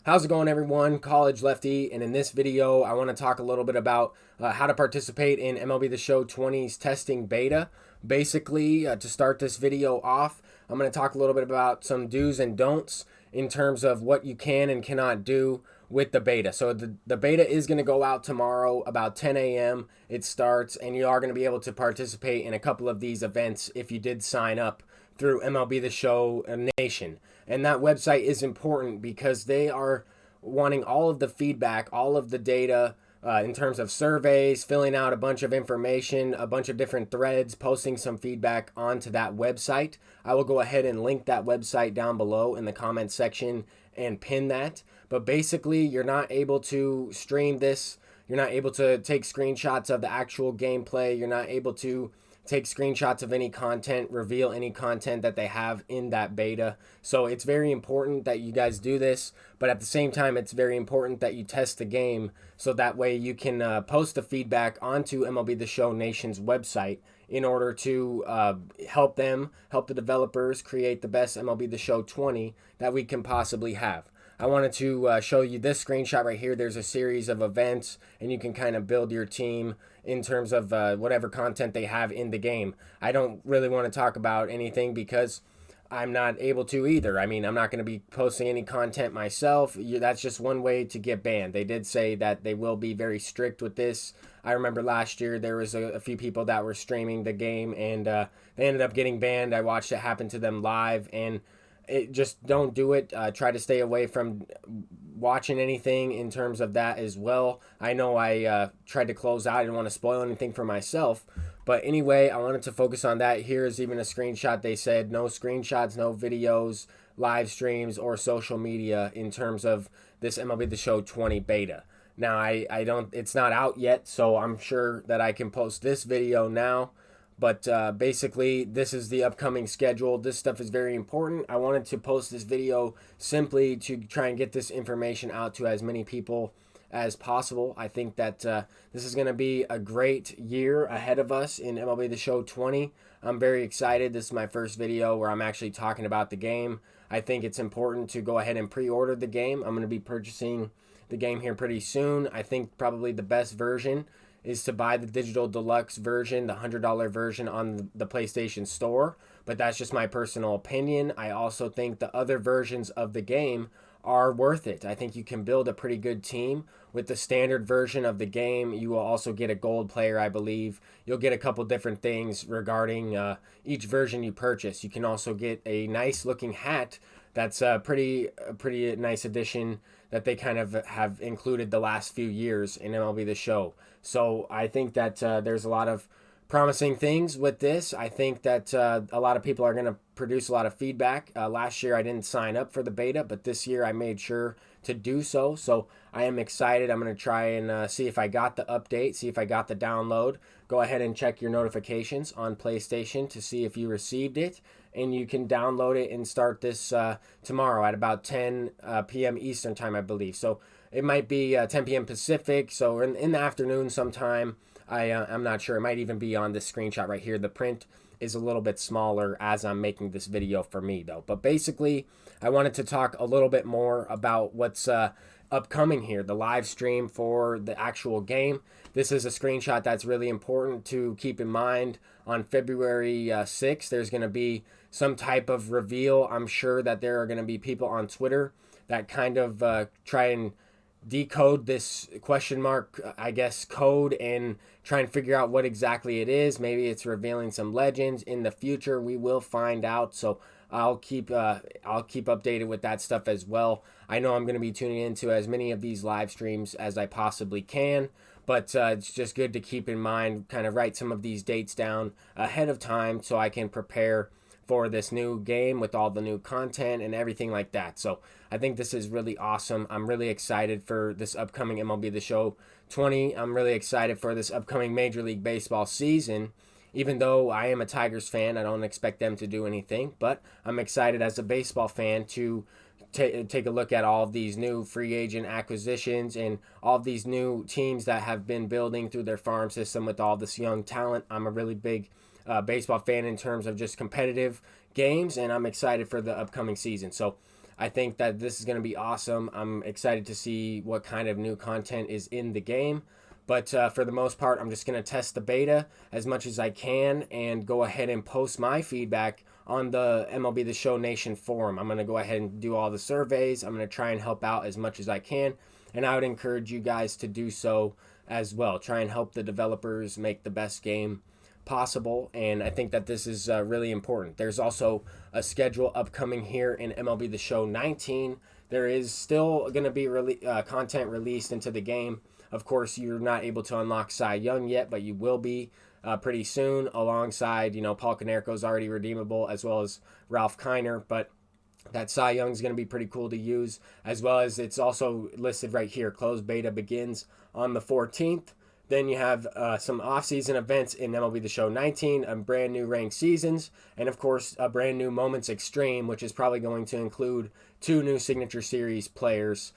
How's it going, everyone? College Lefty, and in this video I want to talk a little bit about how to participate in MLB The Show 20's testing beta. Basically, to start this video off, I'm going to talk a little bit about some do's and don'ts in terms of what you can and cannot do with the beta. So the beta is going to go out tomorrow about 10 a.m. It starts, and you are going to be able to participate in a couple of these events if you did sign up through MLB The Show Nation. And that website is important because they are wanting all of the feedback, all of the data in terms of surveys, filling out a bunch of information, a bunch of different threads, posting some feedback onto that website. I will go ahead and link that website down below in the comment section and pin that. But basically, you're not able to stream this. You're not able to take screenshots of the actual gameplay. You're not able to take screenshots of any content, reveal any content that they have in that beta. So it's very important that you guys do this, but at the same time, it's very important that you test the game so that way you can post the feedback onto MLB The Show Nation's website in order to help the developers create the best MLB The Show 20 that we can possibly have. I wanted to show you this screenshot right here. There's a series of events, and you can kind of build your team in terms of whatever content they have in the game. I don't really want to talk about anything because I'm not able to either. I mean, I'm not going to be posting any content myself. That's just one way to get banned. They did say that they will be very strict with this. I remember last year there was a few people that were streaming the game, and they ended up getting banned. I watched it happen to them live, and just don't do it. Try to stay away from watching anything in terms of that as well. I know I tried to close out. I didn't want to spoil anything for myself. But anyway, I wanted to focus on that. Here's even a screenshot. They said no screenshots, no videos, live streams, or social media in terms of this MLB The Show 20 beta. Now, I don't, it's not out yet, so I'm sure that I can post this video now. But basically, this is the upcoming schedule. This stuff is very important. I wanted to post this video simply to try and get this information out to as many people as possible. I think that this is going to be a great year ahead of us in MLB The Show 20. I'm very excited. This is my first video where I'm actually talking about the game. I think it's important to go ahead and pre-order the game. I'm going to be purchasing the game here pretty soon. I think probably the best version is to buy the digital deluxe version, the $100 version on the PlayStation Store, but that's just my personal opinion. I also think the other versions of the game are worth it. I think you can build a pretty good team with the standard version of the game. You will also get a gold player, I believe. You'll get a couple different things regarding each version you purchase. You can also get a nice looking hat. That's a pretty nice addition that they kind of have included the last few years in MLB The Show. So I think that there's a lot of promising things with this. I think that a lot of people are going to produce a lot of feedback. Last year I didn't sign up for the beta, but this year I made sure to do so. So I am excited. I'm going to try and see if I got the update, see if I got the download. Go ahead and check your notifications on PlayStation to see if you received it. And you can download it and start this tomorrow at about 10 p.m. Eastern time, I believe. So it might be 10 p.m. Pacific, so in the afternoon sometime. I'm not sure. It might even be on this screenshot right here. The print is a little bit smaller as I'm making this video for me, though. But basically, I wanted to talk a little bit more about what's upcoming here, the live stream for the actual game. This is a screenshot that's really important to keep in mind. On February 6th, there's going to be some type of reveal. I'm sure that there are going to be people on Twitter that kind of try and decode this question mark, I guess, code and try and figure out what exactly it is. Maybe it's revealing some legends in the future. We will find out. So I'll keep updated with that stuff as well. I know I'm going to be tuning into as many of these live streams as I possibly can, but it's just good to keep in mind, kind of write some of these dates down ahead of time so I can prepare for this new game with all the new content and everything like that. So I think this is really awesome. I'm really excited for this upcoming MLB The Show 20. I'm really excited for this upcoming Major League Baseball season. Even though I am a Tigers fan, I don't expect them to do anything, but I'm excited as a baseball fan to take a look at all of these new free agent acquisitions and all of these new teams that have been building through their farm system with all this young talent. I'm a really big baseball fan in terms of just competitive games, and I'm excited for the upcoming season. So I think that this is going to be awesome. I'm excited to see what kind of new content is in the game. But for the most part, I'm just going to test the beta as much as I can and go ahead and post my feedback on the MLB The Show Nation forum. I'm going to go ahead and do all the surveys. I'm going to try and help out as much as I can. And I would encourage you guys to do so as well. Try and help the developers make the best game possible, and I think that this is really important. There's also a schedule upcoming here in MLB The Show 19. There is still going to be content released into the game. Of course, you're not able to unlock Cy Young yet, but you will be pretty soon, alongside, Paul Konerko's already redeemable, as well as Ralph Kiner, but that Cy Young is going to be pretty cool to use, as well as it's also listed right here. Closed beta begins on the 14th. Then you have some off-season events in MLB The Show 19, a brand new ranked seasons, and of course a brand new Moments Extreme, which is probably going to include 2 new Signature Series players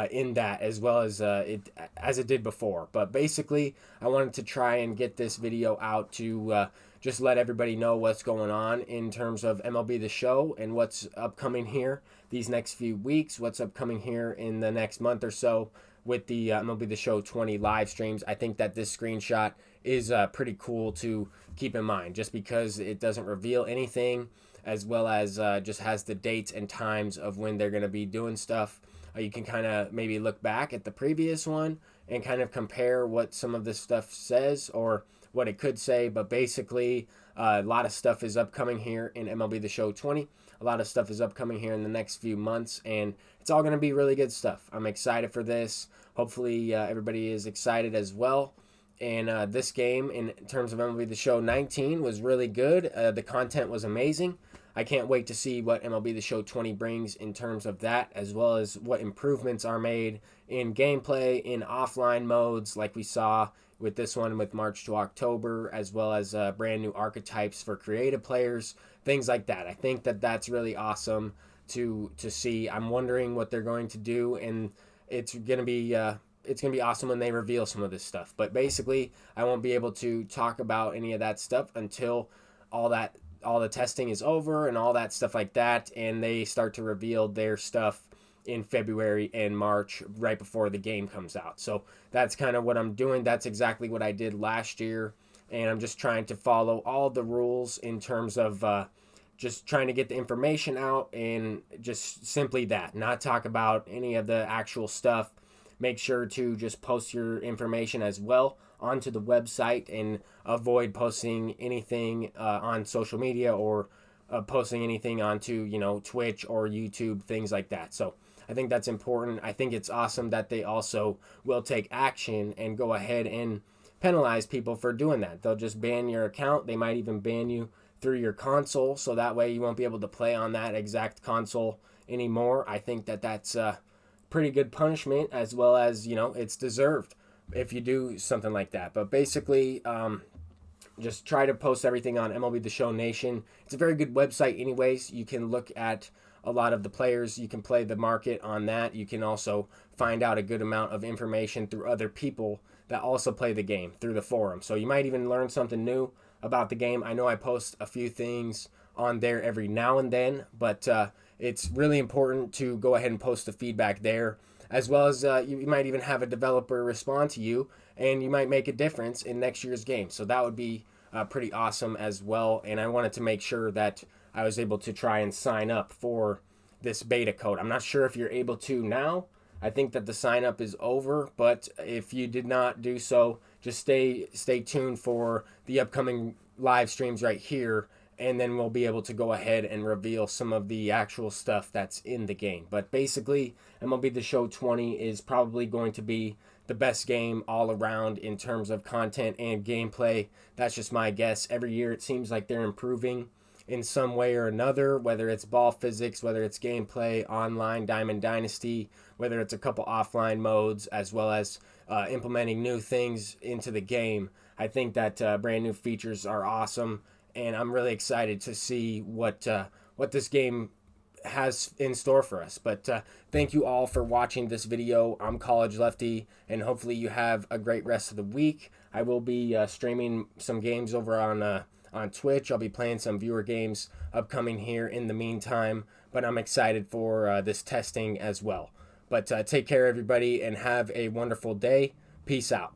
in that, as well as it did before. But basically, I wanted to try and get this video out to just let everybody know what's going on in terms of MLB The Show and what's upcoming here these next few weeks, what's upcoming here in the next month or so with the MLB The Show 20 live streams. I think that this screenshot is pretty cool to keep in mind, just because it doesn't reveal anything, as well as just has the dates and times of when they're going to be doing stuff. You can kind of maybe look back at the previous one and kind of compare what some of this stuff says or what it could say. But basically, a lot of stuff is upcoming here in MLB The Show 20. A lot of stuff is upcoming here in the next few months, and it's all going to be really good stuff. I'm excited for this. Hopefully, everybody is excited as well. And this game, in terms of MLB The Show 19, was really good. The content was amazing. I can't wait to see what MLB The Show 20 brings in terms of that, as well as what improvements are made in gameplay, in offline modes, like we saw with this one with March to October, as well as brand new archetypes for creative players, things like that. I think that that's really awesome to see. I'm wondering what they're going to do, and it's gonna be awesome when they reveal some of this stuff. But basically, I won't be able to talk about any of that stuff until all the testing is over and all that stuff like that, and they start to reveal their stuff in February and March, right before the game comes out. So that's kind of what I'm doing. That's exactly what I did last year, and I'm just trying to follow all the rules in terms of just trying to get the information out, and just simply that, not talk about any of the actual stuff. Make sure to just post your information as well onto the website, and avoid posting anything on social media, or posting anything onto Twitch or YouTube, things like that. So I think that's important. I think it's awesome that they also will take action and go ahead and penalize people for doing that. They'll just ban your account. They might even ban you through your console, so that way you won't be able to play on that exact console anymore. I think that that's pretty good punishment, as well as it's deserved if you do something like that. But basically, just try to post everything on MLB The Show Nation. It's a very good website anyways. You can look at a lot of the players. You can play the market on that. You can also find out a good amount of information through other people that also play the game through the forum. So you might even learn something new about the game. I know I post a few things on there every now and then, but it's really important to go ahead and post the feedback there, as well as you might even have a developer respond to you, and you might make a difference in next year's game. So that would be pretty awesome as well. And I wanted to make sure that I was able to try and sign up for this beta code. I'm not sure if you're able to now. I think that the sign up is over, but if you did not do so, just stay tuned for the upcoming live streams right here, and then we'll be able to go ahead and reveal some of the actual stuff that's in the game. But basically, MLB The Show 20 is probably going to be the best game all around in terms of content and gameplay. That's just my guess. Every year it seems like they're improving in some way or another, whether it's ball physics, whether it's gameplay, online, Diamond Dynasty, whether it's a couple offline modes, as well as implementing new things into the game. I think that brand new features are awesome, and I'm really excited to see what this game has in store for us. But thank you all for watching this video. I'm College Lefty, and hopefully you have a great rest of the week. I will be streaming some games over on Twitch. I'll be playing some viewer games upcoming here in the meantime. but I'm excited for this testing as well. But take care, everybody, and have a wonderful day. Peace out.